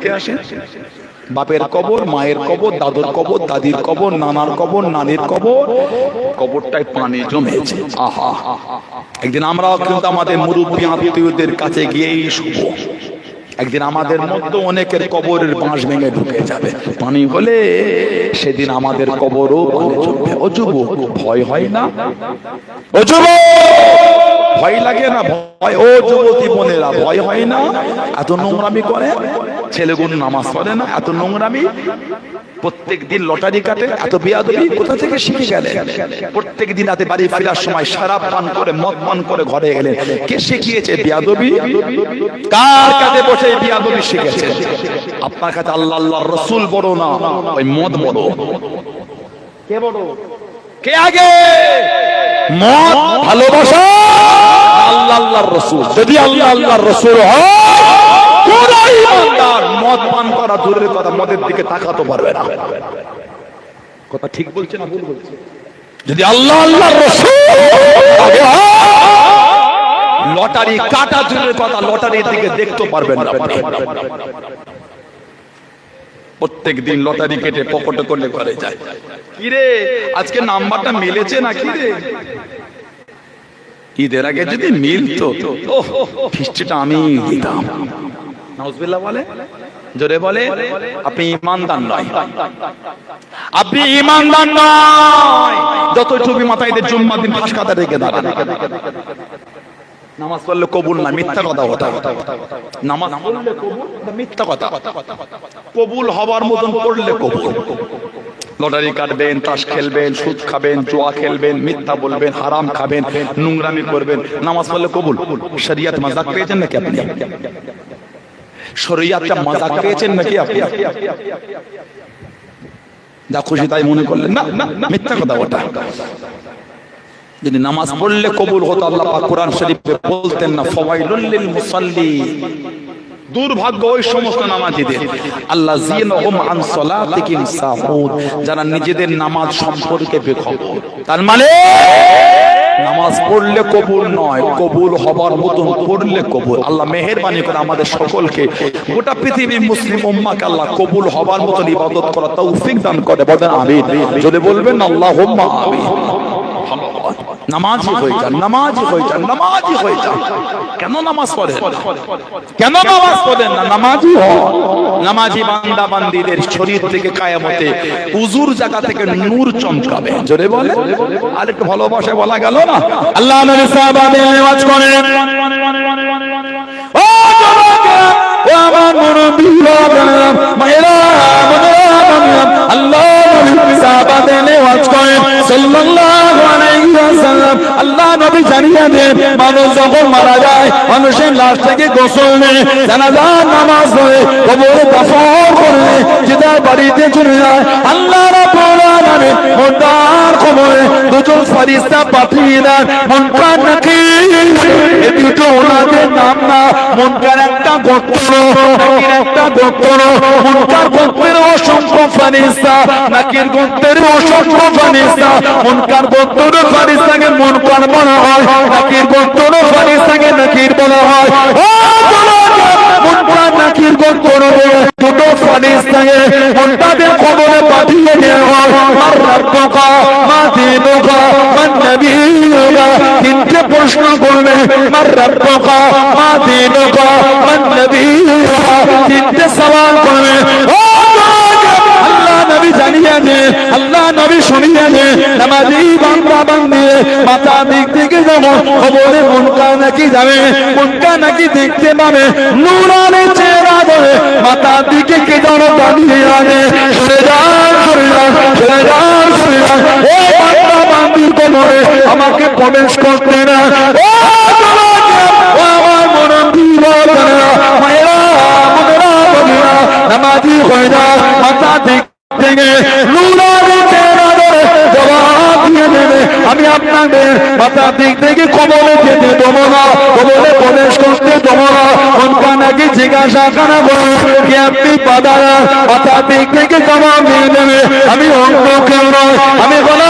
দেখে আসেন বাপের কবর, মায়ের কবর, দাদুর কবর, দাদির কবর, নানার কবর, নানির কবর, কবরটায় পানি জমেছে। আহা, একদিন আমরাও কিন্তু আমাদের মুরব্বী আত্মীয়দের কাছে গিয়েই শুভ। একদিন আমাদের মধ্যে অনেকের কবরের বাঁশ ভেঙে ঢুকে যাবে, পানি হলে সেদিন আমাদের কবরও পানি জমবে। ও যুবক, ভয় হয় না? ও যুবক, ভয় লাগে না? ভয়, ও যুবতী বোনেরা, ভয় হয় না? এত নোংরামি করে ছেলেগুলো, নামাজ পড়ে না, এত নোংরামি, প্রত্যেক দিন লটারি কাটে, এত বেয়াদবি কোথা থেকে শিখে গেলে? প্রত্যেক দিন রাতে বাড়ি ফেরার সময় শরাব পান করে, মদ পান করে ঘরে গেলেন, কে শিখিয়েছে বেয়াদবি? কার কাছে বসে বেয়াদবি শিখেছে? আপনার কাছে আল্লাহ আল্লাহর রাসূল বড় না, ওই মদ বড়? কে বড়? কে আগে? মদ ভালোবাসা আল্লাহ আল্লাহর রাসূল? যদি আল্লাহ আল্লাহর রাসূল হয়, মদ পান করা দূরের কথা, মদের দিকে তাকাতে পারবে না। কথা ঠিক বলছে না ভুল বলছে? যদি আল্লাহ আল্লাহর রাসূল, লটারি কাটা দূরের কথা, লটারির দিকে দেখতে পারবেন না। প্রত্যেক দিন লটারি কেটে পকেটে করলে ঘরে যায়। কিরে, আজকে নাম্বারটা মিলেছে না? কিরে, ঈদের আগে যদি মিলতো, ফিস্টিটা আমি দিতাম। নাউজুবিল্লাহ বলে, জোরে বলে। আপনি ঈমানদার নয়, আপনি ঈমানদার নয়। যত টুপি মাথায় দিয়ে জুম্মার দিন ফাঁস কাটা রেখে দাঁড়ান, নামাজ পড়লে কবুল না, মিথ্যা কথা। নামাজ পড়লে কবুল, মিথ্যা কথা। কবুল হবার মতন পড়লে কবুল। লটারি কাটবেন, তাস খেলবেন, সুদ খাবেন, জুয়া খেলবেন, মিথ্যা বলবেন, হারাম খাবেন, নোংরামি করবেন, নামাজ পড়লে কবুল। শরিয়ত মাযাক পেয়েছেন নাকি আপনি? শরিয়তটা মাযাক পেয়েছেন নাকি আপনি? যা খুশি তাই মনে করলেন, না, মিথ্যা কথা ওটা। যদি নামাজ পড়লে কবুল হতো, আল্লাহ পাক কোরআন শরীফে বলতেন না, ফাওয়াইলুল লিল মুসাল্লিন, দুর্ভাগ্য ওই সমস্ত নামাজীদের, আল্লাযীনাহুম আন সালাতিহিম সাহুন, যারা নিজেদের নামাজ সম্পর্কে বেখবর। তার মানে নামাজ পড়লে কবুল নয়, কবুল হবার মতন পড়লে কবুল। আল্লাহ মেহেরবানি করে আমাদের সকলকে, গোটা পৃথিবীর মুসলিম উম্মাহকে আল্লাহ কবুল হবার মতন ইবাদত করার তৌফিক দান করে। বলেন আমিন। যদি বলবেন আল্লাহুম্মা আমিন। নামাজি হয়ে যান, নামাজি হয়ে যান, নামাজি হয়ে যান। কেন নামাজ পড়েন? কেন নামাজ পড়েন না? নামাজি হন। নামাজি বান্দা বান্দীদের শরীর থেকে কিয়ামতে উজুর জায়গা থেকে নূর চমকাবে। জোরে বলে, আর একটু ভালোবাসা বলা গেল না? আল্লাহ নবী সাহাবাদের নামাজ করেন। ও জওয়ানেরা, ও আমার মুরব্বি বাবারা, মায়েরা, বোনেরা, আল্লাহ নবী সাহাবাদের নামাজ করেন সাল্লাল্লাহু আলাইহি ওয়াসাল্লাম। আল্লাহ নবী জানিয়ে দেন, মানুষ যখন মারা যায়, মানুষের লাশ থেকে গোসল নেয়, জানাজার নামাজ পড়ে, কবরে দাফন করে, জিদার বাড়িতে চলে যায়। আল্লাহ রাব্বুল আলামিন মুনকার কবরে দুজন ফেরেশতা পাঠিয়ে দেন, মুনকার নাকির। এই দুটো ওনাদের নাম না, মুনকার একটা গোত্র, নাকির একটা গোত্র। মুনকার গোত্রের অসংখ্য ফেরেশতা, নাকির গোত্রের অসংখ্য ফেরেশতা। মুনকার গোত্রের ফেরেশতাকে মুনকার বলা হয়, নাকির গোত্রের ফেরেশতাকে নাকির বলা হয়। ও জনগণ, মুনকার নাকির গোত্রের দুটো ফেরেশতাকে মুনকারের কবরে পাঠিয়ে দেওয়া হয়। আর রাব্বুকা মা দীনুকা মান নবিয়্যুকা, তিনটে প্রশ্ন করবে। আর রাব্বুকা মা দীনুকা মান নবিয়্যুকা, তিনটে সওয়াল করবে। ও আল্লাহ নবী জানিয়ে দেন, আল্লাহ নবী শুনিয়ে দেন, নামাজি বান্দা বান্দি মাথা দিক থেকে যাবো, কবরে মুনকার নাকি যাবে, মুনকার নাকি দেখতে পাবে নূরানি চেহারা ধরে মাথা দিকে কে যেন দাঁড়িয়ে আছে। সরে যান, সরে যান, সরে যান, সরে যান। ও বান্দা বান্দির কবরে আমাকে প্রবেশ করতে না। ও আমার মুরব্বি বাবারা, মায়েরা, বোনেরা, বোনেরা, নামাজি হয়ে যা, মাথা দিক থেকে নূরানি চেহারা ধরে জবাব দিয়ে দেবে, আমি আপনাদের মাথা দিক থেকে কবরে যেতে দেবো না, কবরে প্রবেশ করতে দেবো না। কোনটা নাকি জিজ্ঞাসা করা বলো কি আপনি পাদারা, মাথা দিক থেকে জবাব দিয়ে দেবে, আমি অন্য কেউ নয়, আমি বলো